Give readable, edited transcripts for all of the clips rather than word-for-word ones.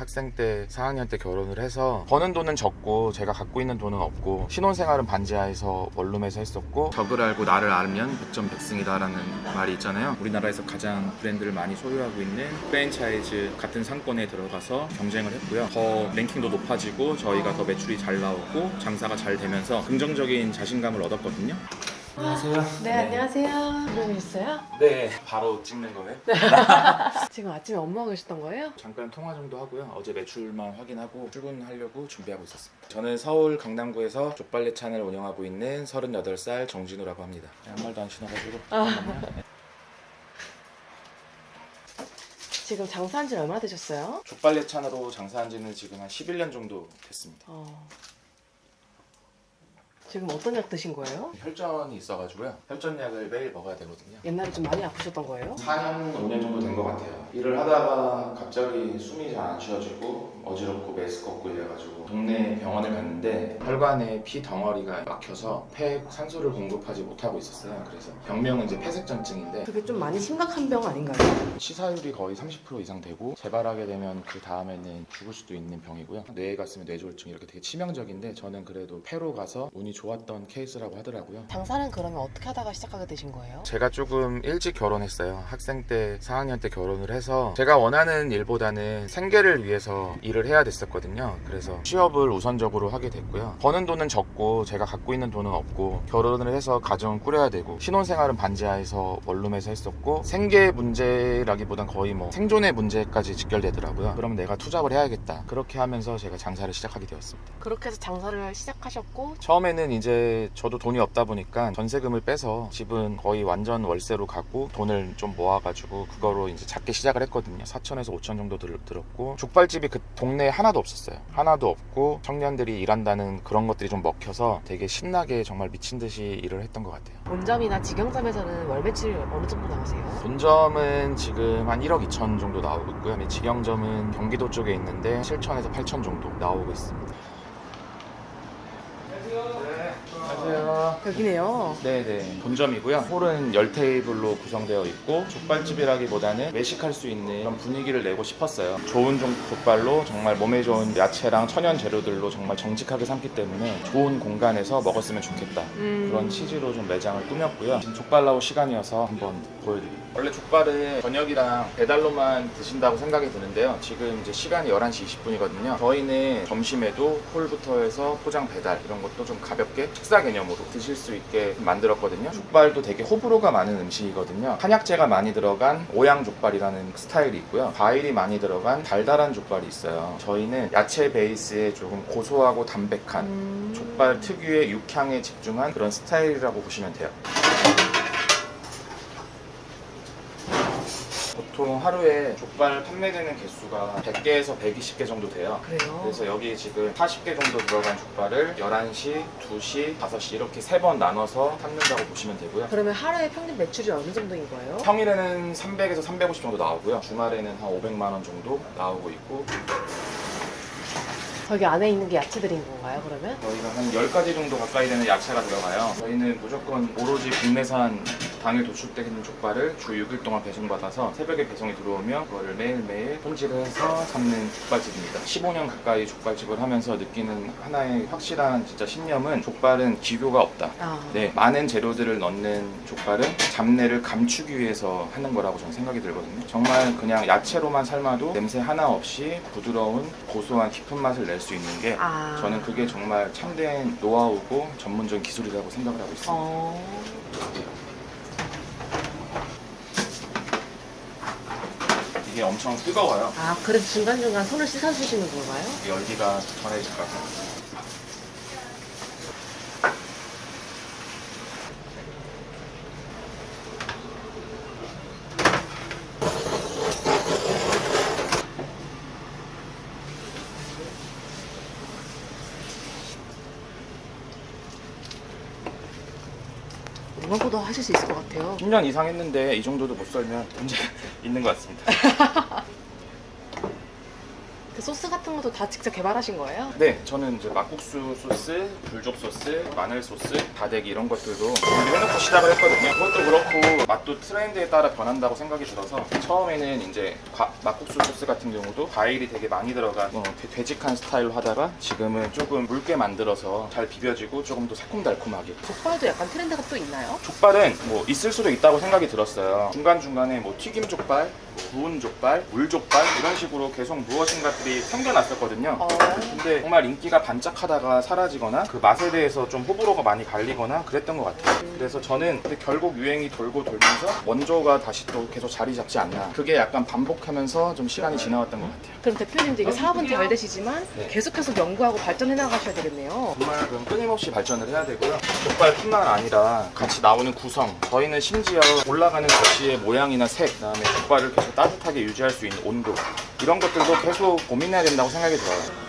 학생 때 4학년 때 결혼을 해서 버는 돈은 적고 제가 갖고 있는 돈은 없고 신혼생활은 반지하에서 원룸에서 했었고 적을 알고 나를 알면 백전백승이다라는 말이 있잖아요. 우리나라에서 가장 브랜드를 많이 소유하고 있는 프랜차이즈 같은 상권에 들어가서 경쟁을 했고요. 더 랭킹도 높아지고 저희가 더 매출이 잘 나오고 장사가 잘 되면서 긍정적인 자신감을 얻었거든요. 안녕하세요. 네, 안녕하세요. 들어오셨어요? 네, 바로 찍는 거예요? 지금 아침에 업무하고 계셨던 거예요? 잠깐 통화 정도 하고요. 어제 매출만 확인하고 출근하려고 준비하고 있었습니다. 저는 서울 강남구에서 족발레찬을 운영하고 있는 38살 정진우라고 합니다. 아무 말도 안 신어가지고 잠깐만요. 지금 장사한 지 얼마나 되셨어요? 족발레찬으로 장사한 지는 지금 한 11년 정도 됐습니다. 지금 어떤 약 드신 거예요? 혈전이 있어가지고요. 혈전약을 매일 먹어야 되거든요. 옛날에 좀 많이 아프셨던 거예요? 4년, 5년 정도 된 것 같아요. 일을 하다가 갑자기 숨이 잘 안 쉬어지고 어지럽고 메스껍고 이래가지고 동네 병원을 갔는데 혈관에 피 덩어리가 막혀서 폐에 산소를 공급하지 못하고 있었어요. 그래서 병명은 이제 폐색전증인데 그게 좀 많이 심각한 병 아닌가요? 치사율이 거의 30% 이상 되고 재발하게 되면 그 다음에는 죽을 수도 있는 병이고요. 뇌에 갔으면 뇌졸중 이렇게 되게 치명적인데 저는 그래도 폐로 가서 운이 좋았던 케이스라고 하더라고요. 장사는 그러면 어떻게 하다가 시작하게 되신 거예요? 제가 조금 일찍 결혼했어요. 학생 때 4학년 때 결혼을 해서 제가 원하는 일보다는 생계를 위해서 일을 해야 됐었거든요. 그래서 취업을 우선적으로 하게 됐고요. 버는 돈은 적고 제가 갖고 있는 돈은 없고 결혼을 해서 가정을 꾸려야 되고 신혼생활은 반지하에서 원룸에서 했었고 생계 문제라기보단 거의 뭐 생존의 문제까지 직결되더라고요. 그러면 내가 투잡을 해야겠다. 그렇게 하면서 제가 장사를 시작하게 되었습니다. 그렇게 해서 장사를 시작하셨고 처음에는 이제 저도 돈이 없다 보니까 전세금을 빼서 집은 거의 완전 월세로 가고 돈을 좀 모아가지고 그거로 이제 작게 시작을 했거든요. 4천에서 5천 정도 들었고 족발집이 그 동네에 하나도 없었어요. 하나도 없고 청년들이 일한다는 그런 것들이 좀 먹혀서 되게 신나게 정말 미친 듯이 일을 했던 것 같아요. 본점이나 직영점에서는 월 매출 어느 정도 나오세요? 본점은 지금 한 1억 2천 정도 나오고 있고요. 직영점은 경기도 쪽에 있는데 7천에서 8천 정도 나오고 있습니다. 안녕하세요. 여기네요. 네네. 본점이고요. 홀은 10테이블로 구성되어 있고 족발집이라기보다는 외식할 수 있는 그런 분위기를 내고 싶었어요. 좋은 족발로 정말 몸에 좋은 야채랑 천연 재료들로 정말 정직하게 삶기 때문에 좋은 공간에서 먹었으면 좋겠다. 그런 취지로 좀 매장을 꾸몄고요. 지금 족발 나올 시간이어서 한번 보여드릴게요. 원래 족발은 저녁이랑 배달로만 드신다고 생각이 드는데요. 지금 이제 시간이 11시 20분이거든요. 저희는 점심에도 홀부터 해서 포장 배달 이런 것도 좀 가볍게 식사 개념으로 드실 수 있게 만들었거든요. 족발도 되게 호불호가 많은 음식이거든요. 한약재가 많이 들어간 오양 족발이라는 스타일이 있고요. 과일이 많이 들어간 달달한 족발이 있어요. 저희는 야채 베이스에 조금 고소하고 담백한 족발 특유의 육향에 집중한 그런 스타일이라고 보시면 돼요. 보통 하루에 족발 판매되는 개수가 100개에서 120개 정도 돼요. 그래요? 그래서 여기 지금 40개 정도 들어간 족발을 11시, 2시, 5시 이렇게 3번 나눠서 삶는다고 보시면 되고요. 그러면 하루에 평균 매출이 어느 정도인 거예요? 평일에는 300에서 350 정도 나오고요. 주말에는 한 500만 원 정도 나오고 있고 저기 안에 있는 게 야채들인 건가요, 그러면? 저희가 한 10가지 정도 가까이 되는 야채가 들어가요. 저희는 무조건 오로지 국내산 당일 도축되는 족발을 주 6일 동안 배송받아서 새벽에 배송이 들어오면 그거를 매일매일 손질을 해서 삶는 족발집입니다. 15년 가까이 족발집을 하면서 느끼는 하나의 확실한 진짜 신념은 족발은 기교가 없다. 네, 많은 재료들을 넣는 족발은 잡내를 감추기 위해서 하는 거라고 저는 생각이 들거든요. 정말 그냥 야채로만 삶아도 냄새 하나 없이 부드러운 고소한 깊은 맛을 낼 수 있는 게 저는 그게 정말 참된 노하우고 전문적인 기술이라고 생각을 하고 있습니다. 이게 엄청 뜨거워요. 그래서 중간중간 손을 씻어주시는 건가요? 열기가 전해질까봐. 이만큼도 하실 수 있을 것 같아요. 10년 이상 했는데 이 정도도 못 썰면 문제가 있는 것 같습니다. 소스 같은 것도 다 직접 개발하신 거예요? 네, 저는 이제 막국수 소스, 불족 소스, 마늘 소스, 다대기 이런 것들도 준비해놓고 시작을 했거든요. 그것도 그렇고 맛도 트렌드에 따라 변한다고 생각이 들어서 처음에는 이제 막국수 소스 같은 경우도 과일이 되게 많이 들어간 되직한 스타일로 하다가 지금은 조금 묽게 만들어서 잘 비벼지고 조금 더 새콤달콤하게. 족발도 약간 트렌드가 또 있나요? 족발은 뭐 있을 수도 있다고 생각이 들었어요. 중간중간에 뭐 튀김 족발, 뭐 구운 족발, 물족발 이런 식으로 계속 무엇인가들이 생겨났었거든요. 근데 정말 인기가 반짝하다가 사라지거나 그 맛에 대해서 좀 호불호가 많이 갈리거나 그랬던 것 같아요. 그래서 저는 근데 결국 유행이 돌고 돌면서 원조가 다시 또 계속 자리 잡지 않나. 그게 약간 반복하면서 좀 시간이 지나왔던 것 같아요. 그럼 대표님도 이게 사업은 잘 되시지만 네. 계속해서 연구하고 발전해 나가셔야 되겠네요. 정말 그럼 끊임없이 발전을 해야 되고요. 족발뿐만 아니라 같이 나오는 구성, 저희는 심지어 올라가는 접시의 모양이나 색, 그다음에 족발을 계속 따뜻하게 유지할 수 있는 온도 이런 것들도 계속 고민해야 된다고 생각이 들어요.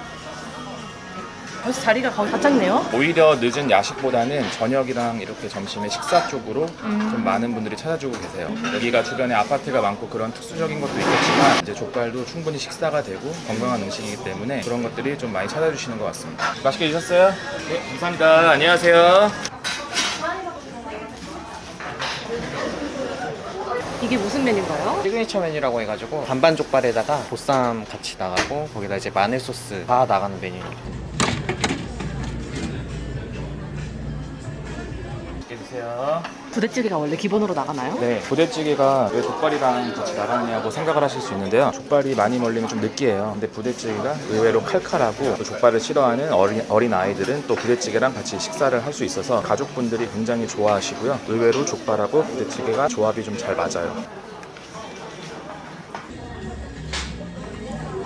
벌써 자리가 거의 다 찼네요. 오히려 늦은 야식보다는 저녁이랑 이렇게 점심에 식사 쪽으로 좀 많은 분들이 찾아주고 계세요. 여기가 주변에 아파트가 많고 그런 특수적인 것도 있겠지만 이제 족발도 충분히 식사가 되고 건강한 음식이기 때문에 그런 것들이 좀 많이 찾아주시는 것 같습니다. 맛있게 드셨어요? 네, 감사합니다. 안녕하세요. 이게 무슨 메뉴인가요? 시그니처 메뉴라고 해가지고 반반 족발에다가 보쌈 같이 나가고 거기다 이제 마늘 소스 다 나가는 메뉴입니다. 맛있게 드세요. 부대찌개가 원래 기본으로 나가나요? 네, 부대찌개가 왜 족발이랑 같이 나가느냐고 생각을 하실 수 있는데요. 족발이 많이 멀리면 좀 느끼해요. 근데 부대찌개가 의외로 칼칼하고 또 족발을 싫어하는 어린 아이들은 또 부대찌개랑 같이 식사를 할 수 있어서 가족분들이 굉장히 좋아하시고요. 의외로 족발하고 부대찌개가 조합이 좀 잘 맞아요.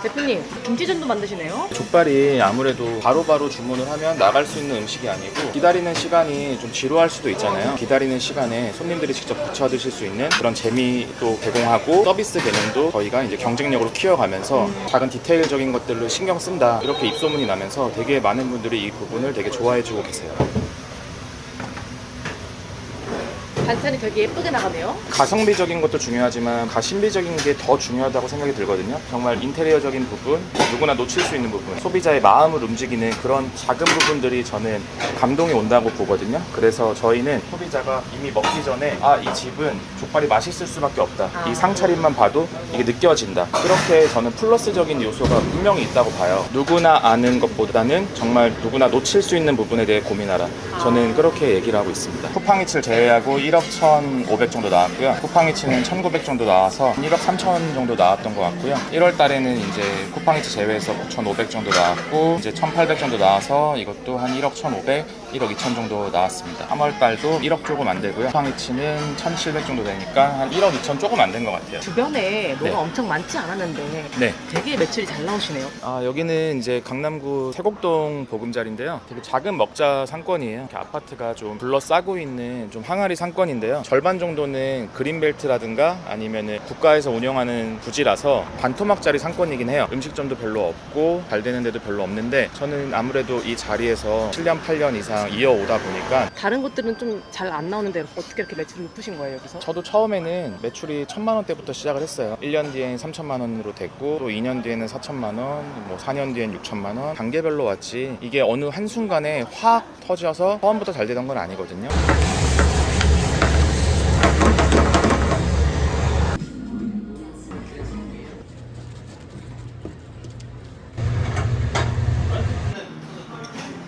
대표님, 김치전도 만드시네요? 족발이 아무래도 바로바로 주문을 하면 나갈 수 있는 음식이 아니고 기다리는 시간이 좀 지루할 수도 있잖아요. 기다리는 시간에 손님들이 직접 부쳐 드실 수 있는 그런 재미도 제공하고 서비스 개념도 저희가 이제 경쟁력으로 키워가면서 작은 디테일적인 것들을 신경 쓴다 이렇게 입소문이 나면서 되게 많은 분들이 이 부분을 되게 좋아해 주고 계세요. 반찬이 되게 예쁘게 나가네요. 가성비적인 것도 중요하지만 가심비적인 게 더 중요하다고 생각이 들거든요. 정말 인테리어적인 부분, 누구나 놓칠 수 있는 부분, 소비자의 마음을 움직이는 그런 작은 부분들이 저는 감동이 온다고 보거든요. 그래서 저희는 소비자가 이미 먹기 전에 이 집은 족발이 맛있을 수밖에 없다. 이 상차림만 봐도 이게 느껴진다. 그렇게 저는 플러스적인 요소가 분명히 있다고 봐요. 누구나 아는 것보다는 정말 누구나 놓칠 수 있는 부분에 대해 고민하라. 저는 그렇게 얘기를 하고 있습니다. 쿠팡이츠를 제외하고 1억 1,500 정도 나왔고요. 쿠팡이츠는 1,900 정도 나와서 1억 3천 정도 나왔던 것 같고요. 1월 달에는 이제 쿠팡이츠 제외해서 9,500 정도 나왔고 이제 1,800 정도 나와서 이것도 한 1억 1,500, 1억 2천 정도 나왔습니다. 3월 달도 1억 조금 안 되고요. 쿠팡이츠는 1,700 정도 되니까 한 1억 2천 조금 안 된 것 같아요. 주변에 뭐가 네. 엄청 많지 않았는데 네. 되게 매출이 잘 나오시네요. 여기는 이제 강남구 세곡동 보금자리인데요. 되게 작은 먹자 상권이에요. 이렇게 아파트가 좀 둘러싸고 있는 좀 항아리 상권인데요. 절반 정도는 그린벨트라든가 아니면은 국가에서 운영하는 부지라서 반토막짜리 상권이긴 해요. 음식점도 별로 없고 잘 되는 데도 별로 없는데 저는 아무래도 이 자리에서 7년, 8년 이상 이어오다 보니까 다른 곳들은 좀 잘 안 나오는데 어떻게 이렇게 매출이 높으신 거예요, 여기서? 저도 처음에는 매출이 1,000만 원대부터 시작을 했어요. 1년 뒤엔 3,000만 원으로 됐고 또 2년 뒤에는 4,000만 원, 뭐 4년 뒤엔 6,000만 원 단계별로 왔지 이게 어느 한순간에 확 터져서 처음부터 잘 되던 건 아니거든요.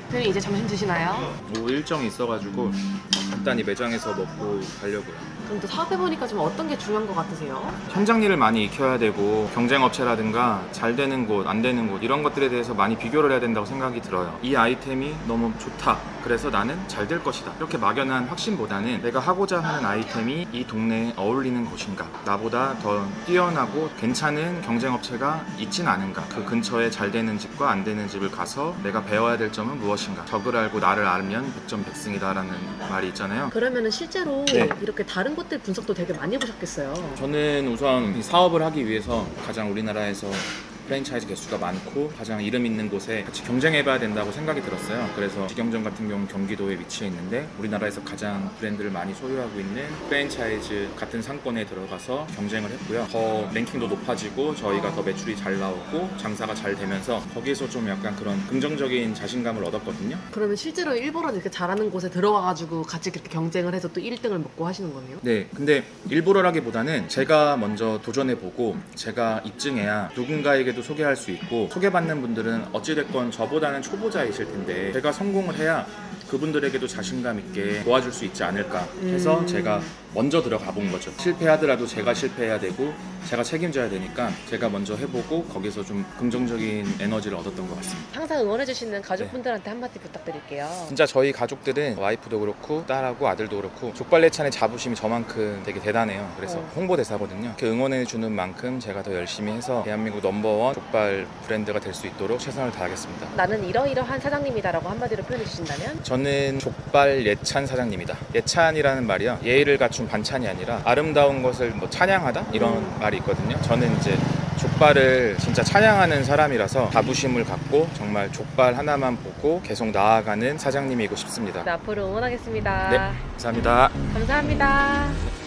대표님 이제 점심 드시나요? 오후 일정이 있어가지고 간단히 매장에서 먹고 가려고요. 그럼 또 사업해보니까 좀 어떤 게 중요한 것 같으세요? 현장 일을 많이 익혀야 되고 경쟁업체라든가 잘 되는 곳, 안 되는 곳 이런 것들에 대해서 많이 비교를 해야 된다고 생각이 들어요. 이 아이템이 너무 좋다. 그래서 나는 잘 될 것이다. 이렇게 막연한 확신보다는 내가 하고자 하는 아이템이 이 동네에 어울리는 곳인가? 나보다 더 뛰어나고 괜찮은 경쟁업체가 있진 않은가? 그 근처에 잘 되는 집과 안 되는 집을 가서 내가 배워야 될 점은 무엇인가? 적을 알고 나를 알면 백전백승이다라는 말이 있잖아요. 그러면은 실제로 네. 이렇게 다른 곳들 분석도 되게 많이 해보셨겠어요. 저는 우선 이 사업을 하기 위해서 가장 우리나라에서 프랜차이즈 개수가 많고 가장 이름 있는 곳에 같이 경쟁해봐야 된다고 생각이 들었어요. 그래서 직영점 같은 경우 경기도에 위치해 있는데 우리나라에서 가장 브랜드를 많이 소유하고 있는 프랜차이즈 같은 상권에 들어가서 경쟁을 했고요. 더 랭킹도 높아지고 저희가 더 매출이 잘 나오고 장사가 잘 되면서 거기에서 좀 약간 그런 긍정적인 자신감을 얻었거든요. 그러면 실제로 일본은 이렇게 잘하는 곳에 들어가가지고 같이 그렇게 경쟁을 해서 또 1등을 먹고 하시는 거네요? 네, 근데 일부러라기보다는 제가 먼저 도전해보고 제가 입증해야 누군가에게도 소개할 수 있고 소개받는 분들은 어찌됐건 저보다는 초보자이실 텐데 제가 성공을 해야 그분들에게도 자신감 있게 도와줄 수 있지 않을까 해서 제가 먼저 들어가 본 거죠. 실패하더라도 제가 실패해야 되고 제가 책임져야 되니까 제가 먼저 해보고 거기서 좀 긍정적인 에너지를 얻었던 것 같습니다. 항상 응원해주시는 가족분들한테 한마디 부탁드릴게요. 진짜 저희 가족들은 와이프도 그렇고 딸하고 아들도 그렇고 족발레찬의 자부심이 저만큼 되게 대단해요. 그래서 홍보대사거든요. 그 응원해주는 만큼 제가 더 열심히 해서 대한민국 넘버원 족발 브랜드가 될 수 있도록 최선을 다하겠습니다. 나는 이러이러한 사장님이다라고 한마디로 표현해 주신다면? 저는 족발 예찬 사장님이다. 예찬이라는 말이요, 예의를 갖춘 반찬이 아니라 아름다운 것을 뭐 찬양하다 이런 말이 있거든요. 저는 이제 족발을 진짜 찬양하는 사람이라서 자부심을 갖고 정말 족발 하나만 보고 계속 나아가는 사장님이고 싶습니다. 네, 앞으로 응원하겠습니다. 네, 감사합니다. 감사합니다.